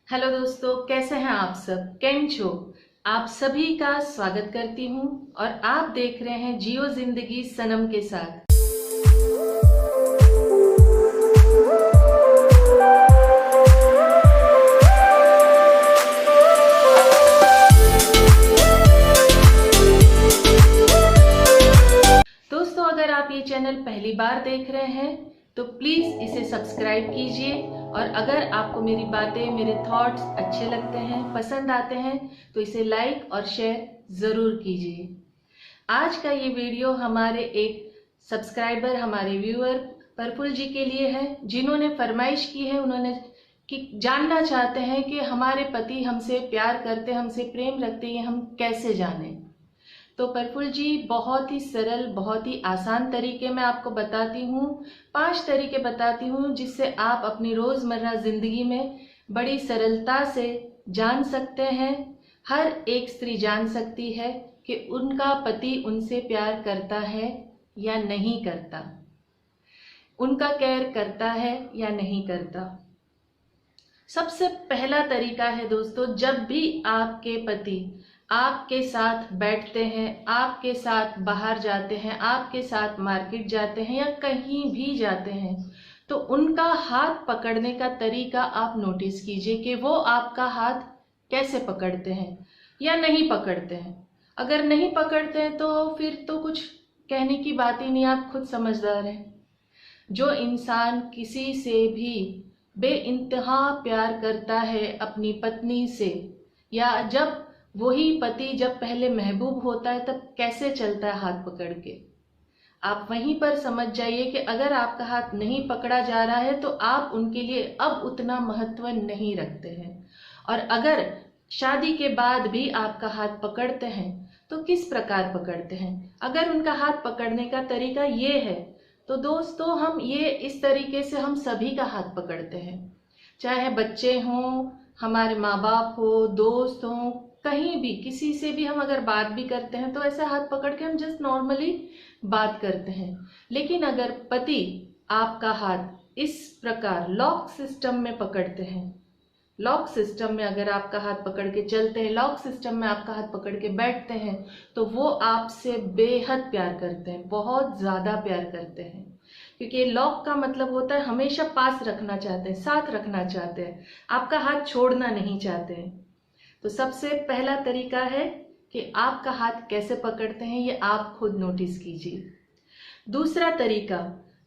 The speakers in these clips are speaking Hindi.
हेलो दोस्तों, कैसे हैं आप सब? केम छो? आप सभी का स्वागत करती हूं और आप देख रहे हैं जियो जिंदगी सनम के साथ। दोस्तों, अगर आप ये चैनल पहली बार देख रहे हैं तो प्लीज इसे सब्सक्राइब कीजिए और अगर आपको मेरी बातें, मेरे थॉट्स अच्छे लगते हैं, पसंद आते हैं तो इसे लाइक और शेयर जरूर कीजिए। आज का ये वीडियो हमारे एक सब्सक्राइबर, हमारे व्यूअर प्रफुल्ल जी के लिए है, जिन्होंने फरमाइश की है। उन्होंने कि जानना चाहते हैं कि हमारे पति हमसे प्यार करते, हमसे प्रेम रखते हैं, हम कैसे जानें। तो प्रफुल्ल जी, बहुत ही सरल, बहुत ही आसान तरीके में आपको बताती हूँ। 5 तरीके बताती हूँ जिससे आप अपनी रोजमर्रा जिंदगी में बड़ी सरलता से जान सकते हैं। हर एक स्त्री जान सकती है कि उनका पति उनसे प्यार करता है या नहीं करता, उनका केयर करता है या नहीं करता। सबसे पहला तरीका है दोस्तों, जब भी आपके पति आपके साथ बैठते हैं, आपके साथ बाहर जाते हैं, आपके साथ मार्केट जाते हैं या कहीं भी जाते हैं, तो उनका हाथ पकड़ने का तरीका आप नोटिस कीजिए कि वो आपका हाथ कैसे पकड़ते हैं या नहीं पकड़ते हैं। अगर नहीं पकड़ते हैं तो फिर तो कुछ कहने की बात ही नहीं, आप खुद समझदार हैं। जो इंसान किसी से भी बेइंतहा प्यार करता है अपनी पत्नी से, या जब वही पति जब पहले महबूब होता है तब कैसे चलता है हाथ पकड़ के, आप वहीं पर समझ जाइए कि अगर आपका हाथ नहीं पकड़ा जा रहा है तो आप उनके लिए अब उतना महत्व नहीं रखते हैं। और अगर शादी के बाद भी आपका हाथ पकड़ते हैं तो किस प्रकार पकड़ते हैं। अगर उनका हाथ पकड़ने का तरीका ये है तो दोस्तों, हम ये इस तरीके से हम सभी का हाथ पकड़ते हैं, चाहे बच्चे हों, हमारे माँ बाप हो, दोस्त हों, कहीं भी किसी से भी हम अगर बात भी करते हैं तो ऐसे हाथ पकड़ के हम जस्ट नॉर्मली बात करते हैं। लेकिन अगर पति आपका हाथ इस प्रकार लॉक सिस्टम में पकड़ते हैं, लॉक सिस्टम में अगर आपका हाथ पकड़ के चलते हैं, लॉक सिस्टम में आपका हाथ पकड़ के बैठते हैं, तो वो आपसे बेहद प्यार करते हैं, बहुत ज्यादा प्यार करते हैं। क्योंकि लॉक का मतलब होता है हमेशा पास रखना चाहते हैं, साथ रखना चाहते हैं, आपका हाथ छोड़ना नहीं चाहते हैं। तो सबसे पहला तरीका है कि आपका हाथ कैसे पकड़ते हैं ये आप खुद नोटिस कीजिए। दूसरा तरीका,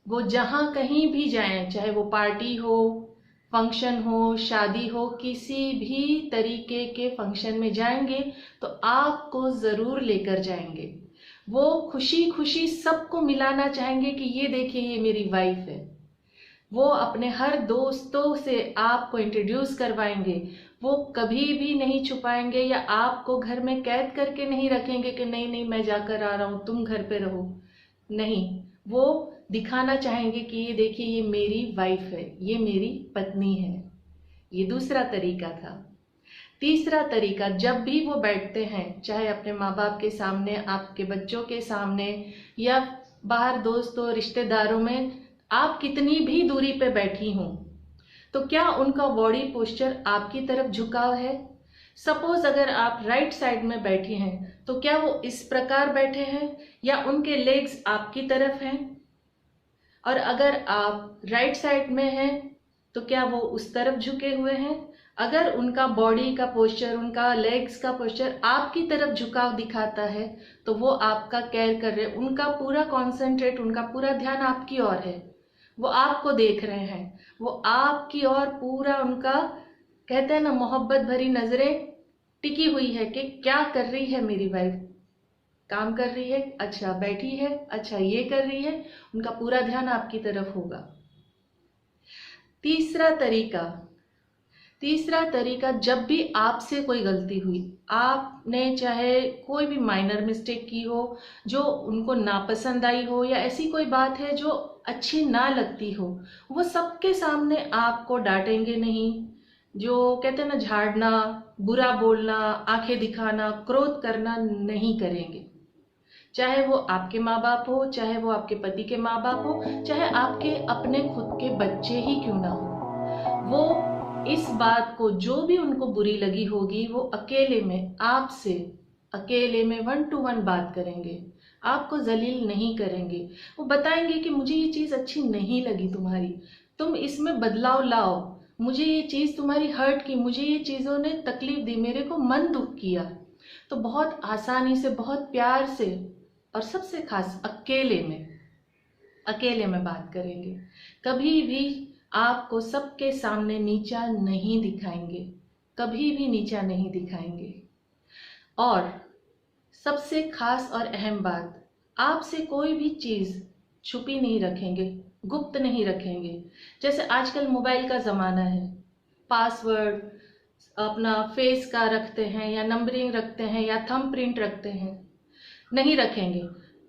वो जहां कहीं भी जाएं, चाहे वो पार्टी हो, फंक्शन हो, शादी हो, किसी भी तरीके के फंक्शन में जाएंगे तो आपको जरूर लेकर जाएंगे। वो खुशी खुशी सबको मिलाना चाहेंगे कि ये देखिए, ये मेरी वाइफ है। वो अपने हर दोस्तों से आपको इंट्रोड्यूस करवाएंगे। वो कभी भी नहीं छुपाएंगे या आपको घर में कैद करके नहीं रखेंगे कि नहीं नहीं मैं जाकर आ रहा हूं, तुम घर पे रहो। नहीं, वो दिखाना चाहेंगे कि ये देखिए, ये मेरी वाइफ है, ये मेरी पत्नी है। ये दूसरा तरीका था। तीसरा तरीका, जब भी वो बैठते हैं, चाहे अपने माँ बाप के सामने, आपके बच्चों के सामने या बाहर दोस्तों रिश्तेदारों में, आप कितनी भी दूरी पे बैठी हों, तो क्या उनका बॉडी पोस्चर आपकी तरफ झुकाव है। सपोज अगर आप राइट साइड में बैठी हैं तो क्या वो इस प्रकार बैठे हैं या उनके लेग्स आपकी तरफ हैं। और अगर आप राइट साइड में हैं तो क्या वो उस तरफ झुके हुए हैं। अगर उनका बॉडी का पोस्चर, उनका लेग्स का पोस्चर आपकी तरफ झुकाव दिखाता है तो वो आपका केयर कर रहे हैं, उनका पूरा कॉन्सेंट्रेट, उनका पूरा ध्यान आपकी ओर है, वो आपको देख रहे हैं, वो आपकी ओर पूरा उनका, कहते हैं ना, मोहब्बत भरी नजरें टिकी हुई है कि क्या कर रही है मेरी वाइफ, काम कर रही है, अच्छा बैठी है, अच्छा ये कर रही है, उनका पूरा ध्यान आपकी तरफ होगा। तीसरा तरीका, जब भी आपसे कोई गलती हुई, आपने चाहे कोई भी माइनर मिस्टेक की हो जो उनको नापसंद आई हो, या ऐसी कोई बात है जो अच्छी ना लगती हो, वो सबके सामने आपको डांटेंगे नहीं। जो कहते हैं ना, झाड़ना, बुरा बोलना, आंखें दिखाना, क्रोध करना नहीं करेंगे। चाहे वो आपके माँ बाप हो, चाहे वो आपके पति के माँ बाप हो, चाहे आपके अपने खुद के बच्चे ही क्यों ना हो, वो इस बात को जो भी उनको बुरी लगी होगी वो अकेले में आपसे अकेले में 1 to 1 बात करेंगे, आपको जलील नहीं करेंगे। वो बताएंगे कि मुझे ये चीज़ अच्छी नहीं लगी तुम्हारी, तुम इसमें बदलाव लाओ, मुझे ये चीज़ तुम्हारी हर्ट की, मुझे ये चीज़ों ने तकलीफ दी, मेरे को मन दुख किया। तो बहुत आसानी से, बहुत प्यार से और सबसे खास अकेले में बात करेंगे। कभी भी आपको सबके सामने नीचा नहीं दिखाएंगे, कभी भी नीचा नहीं दिखाएंगे। और सबसे खास और अहम बात, आपसे कोई भी चीज़ छुपी नहीं रखेंगे, गुप्त नहीं रखेंगे। जैसे आजकल मोबाइल का ज़माना है, पासवर्ड अपना फेस का रखते हैं या नंबरिंग रखते हैं या थंब प्रिंट रखते हैं, नहीं रखेंगे।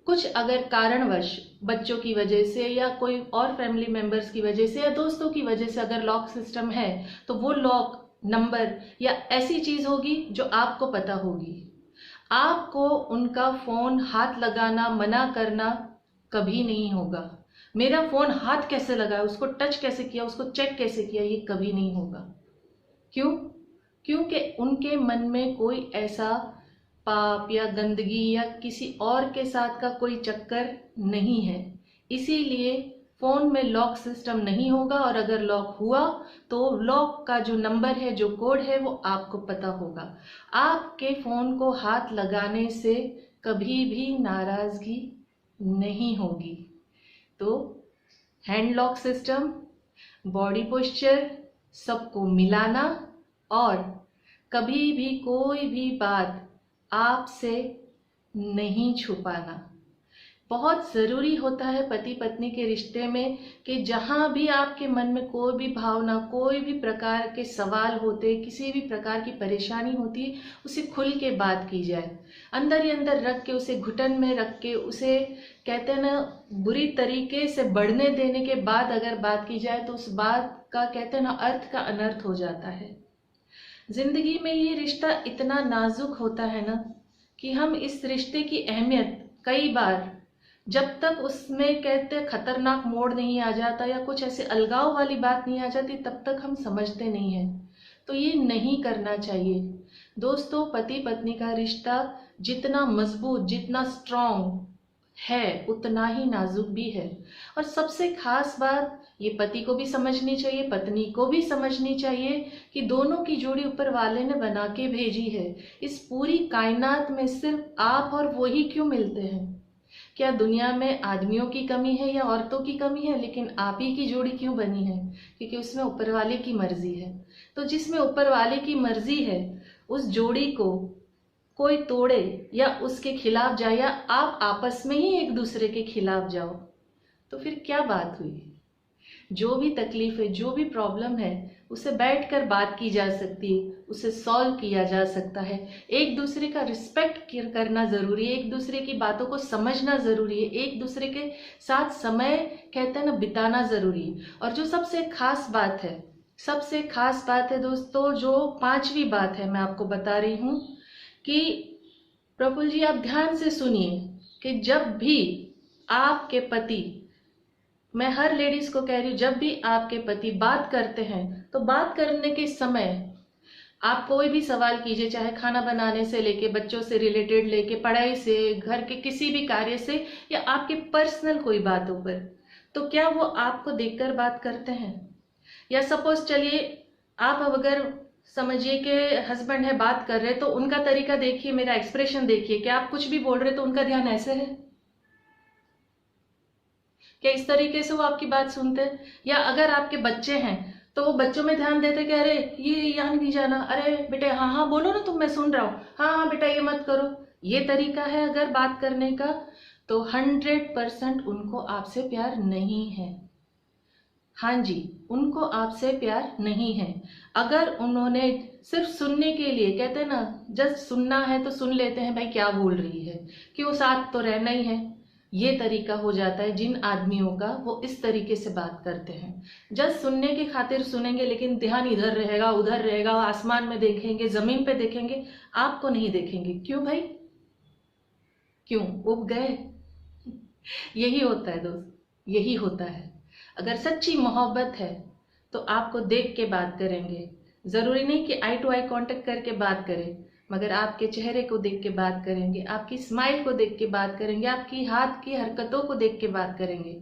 कुछ अगर कारणवश बच्चों की वजह से या कोई और फैमिली मेंबर्स की वजह से या दोस्तों की वजह से अगर लॉक सिस्टम है, तो वो लॉक नंबर या ऐसी चीज़ होगी जो आपको पता होगी। आपको उनका फ़ोन हाथ लगाना मना करना कभी नहीं होगा। मेरा फ़ोन हाथ कैसे लगाया, उसको टच कैसे किया, उसको चेक कैसे किया, ये कभी नहीं होगा। क्यों? क्योंकि उनके मन में कोई ऐसा पाप या गंदगी या किसी और के साथ का कोई चक्कर नहीं है। इसीलिए फ़ोन में लॉक सिस्टम नहीं होगा, और अगर लॉक हुआ तो लॉक का जो नंबर है, जो कोड है, वो आपको पता होगा। आपके फ़ोन को हाथ लगाने से कभी भी नाराज़गी नहीं होगी। तो hand lock system, body posture, सबको मिलाना और कभी भी कोई भी बात आपसे नहीं छुपाना बहुत ज़रूरी होता है पति पत्नी के रिश्ते में, कि जहाँ भी आपके मन में कोई भी भावना, कोई भी प्रकार के सवाल होते, किसी भी प्रकार की परेशानी होती है, उसे खुल के बात की जाए। अंदर ही अंदर रख के, उसे घुटन में रख के, उसे कहते हैं ना बुरी तरीके से बढ़ने देने के बाद अगर बात की जाए तो उस बात का कहते हैं ना अर्थ का अनर्थ हो जाता है। जिंदगी में ये रिश्ता इतना नाजुक होता है ना कि हम इस रिश्ते की अहमियत कई बार, जब तक उसमें कहते खतरनाक मोड़ नहीं आ जाता या कुछ ऐसे अलगाव वाली बात नहीं आ जाती, तब तक हम समझते नहीं हैं। तो ये नहीं करना चाहिए दोस्तों। पति पत्नी का रिश्ता जितना मजबूत, जितना स्ट्रॉन्ग है, उतना ही नाजुक भी है। और सबसे खास बात ये पति को भी समझनी चाहिए, पत्नी को भी समझनी चाहिए कि दोनों की जोड़ी ऊपर वाले ने बना के भेजी है। इस पूरी कायनात में सिर्फ आप और वो ही क्यों मिलते हैं? क्या दुनिया में आदमियों की कमी है या औरतों की कमी है? लेकिन आप ही की जोड़ी क्यों बनी है? क्योंकि उसमें ऊपर वाले की मर्जी है। तो जिसमें ऊपर वाले की मर्जी है, उस जोड़ी को कोई तोड़े या उसके खिलाफ जाए या आप आपस में ही एक दूसरे के खिलाफ जाओ, तो फिर क्या बात हुई? जो भी तकलीफ है, जो भी प्रॉब्लम है, उसे बैठकर बात की जा सकती है, उसे सॉल्व किया जा सकता है। एक दूसरे का रिस्पेक्ट करना ज़रूरी है, एक दूसरे की बातों को समझना ज़रूरी है, एक दूसरे के साथ समय कहते हैं ना बिताना ज़रूरी है। और जो सबसे खास बात है, सबसे खास बात है दोस्तों, जो 5वीं बात है मैं आपको बता रही हूँ कि प्रफुल्ल जी आप ध्यान से सुनिए कि जब भी आपके पति, मैं हर लेडीज को कह रही हूँ, जब भी आपके पति बात करते हैं तो बात करने के समय आप कोई भी सवाल कीजिए, चाहे खाना बनाने से लेके, बच्चों से रिलेटेड लेके, पढ़ाई से, घर के किसी भी कार्य से, या आपके पर्सनल कोई बातों पर, तो क्या वो आपको देखकर बात करते हैं? या सपोज चलिए आप अब अगर समझिए कि हस्बैंड है, बात कर रहे, तो उनका तरीका देखिए, मेरा एक्सप्रेशन देखिए, क्या आप कुछ भी बोल रहे तो उनका ध्यान ऐसे है? क्या इस तरीके से वो आपकी बात सुनते हैं? या अगर आपके बच्चे हैं तो वो बच्चों में ध्यान देते कि अरे ये यहाँ नहीं जाना, अरे बेटे हाँ हाँ बोलो ना तुम, मैं सुन रहा हूँ, हाँ हाँ बेटा ये मत करो। ये तरीका है अगर बात करने का, तो 100% उनको आपसे प्यार नहीं है। हाँ जी, उनको आपसे प्यार नहीं है। अगर उन्होंने सिर्फ सुनने के लिए, कहते हैं ना जस्ट सुनना है तो सुन लेते हैं, भाई क्या बोल रही है, क्यों साथ तो रहना ही है, ये तरीका हो जाता है जिन आदमियों का, वो इस तरीके से बात करते हैं। जस्ट सुनने की खातिर सुनेंगे, लेकिन ध्यान इधर रहेगा, उधर रहेगा, आसमान में देखेंगे, जमीन पे देखेंगे, आपको नहीं देखेंगे। क्यों भाई? क्यों उब गए? यही होता है दोस्त, यही होता है। अगर सच्ची मोहब्बत है तो आपको देख के बात करेंगे। ज़रूरी नहीं कि आई टू आई कांटेक्ट करके बात करें, मगर आपके चेहरे को देख के बात करेंगे, आपकी स्माइल को देख के बात करेंगे, आपकी हाथ की हरकतों को देख के बात करेंगे।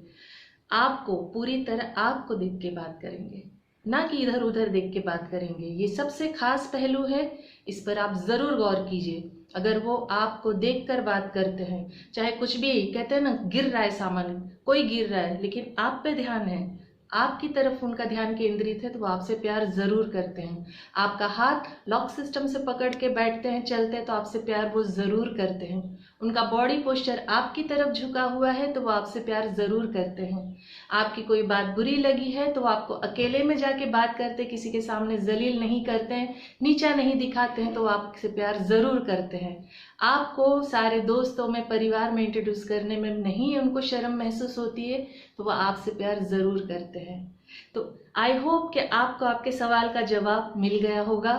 आपको पूरी तरह आपको देख के बात करेंगे, ना कि इधर उधर देख के बात करेंगे। ये सबसे खास पहलू है, इस पर आप जरूर गौर कीजिए। अगर वो आपको देखकर बात करते हैं, चाहे कुछ भी, कहते हैं ना गिर रहा है सामान, कोई गिर रहा है, लेकिन आप पे ध्यान है, आपकी तरफ उनका ध्यान केंद्रित है, तो वो आपसे प्यार जरूर करते हैं। आपका हाथ लॉक सिस्टम से पकड़ के बैठते हैं, चलते हैं, तो आपसे प्यार वो जरूर करते हैं। उनका बॉडी पोस्चर आपकी तरफ झुका हुआ है, तो वो आपसे प्यार जरूर करते हैं। आपकी कोई बात बुरी लगी है तो वो आपको अकेले में जाके बात करते, किसी के सामने जलील नहीं करते हैं, नीचा नहीं दिखाते हैं, तो वो आपसे प्यार जरूर करते हैं। आपको सारे दोस्तों में, परिवार में इंट्रोड्यूस करने में नहीं उनको शर्म महसूस होती है, तो वो आपसे प्यार जरूर करते हैं। तो आई होप कि आपको आपके सवाल का जवाब मिल गया होगा।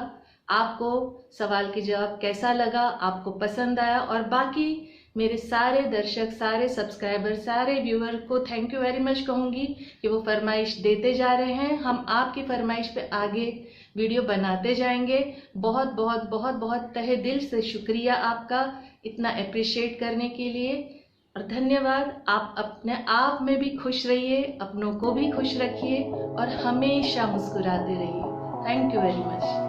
आपको सवाल के जवाब कैसा लगा, आपको पसंद आया, और बाकी मेरे सारे दर्शक, सारे सब्सक्राइबर, सारे व्यूअर को थैंक यू वेरी मच कहूँगी कि वो फरमाइश देते जा रहे हैं। हम आपकी फरमाइश पे आगे वीडियो बनाते जाएंगे। बहुत बहुत बहुत बहुत तहे दिल से शुक्रिया आपका इतना अप्रिशिएट करने के लिए, और धन्यवाद। आप अपने आप में भी खुश रहिए, अपनों को भी खुश रखिए, और हमेशा मुस्कुराते रहिए। Thank you very much.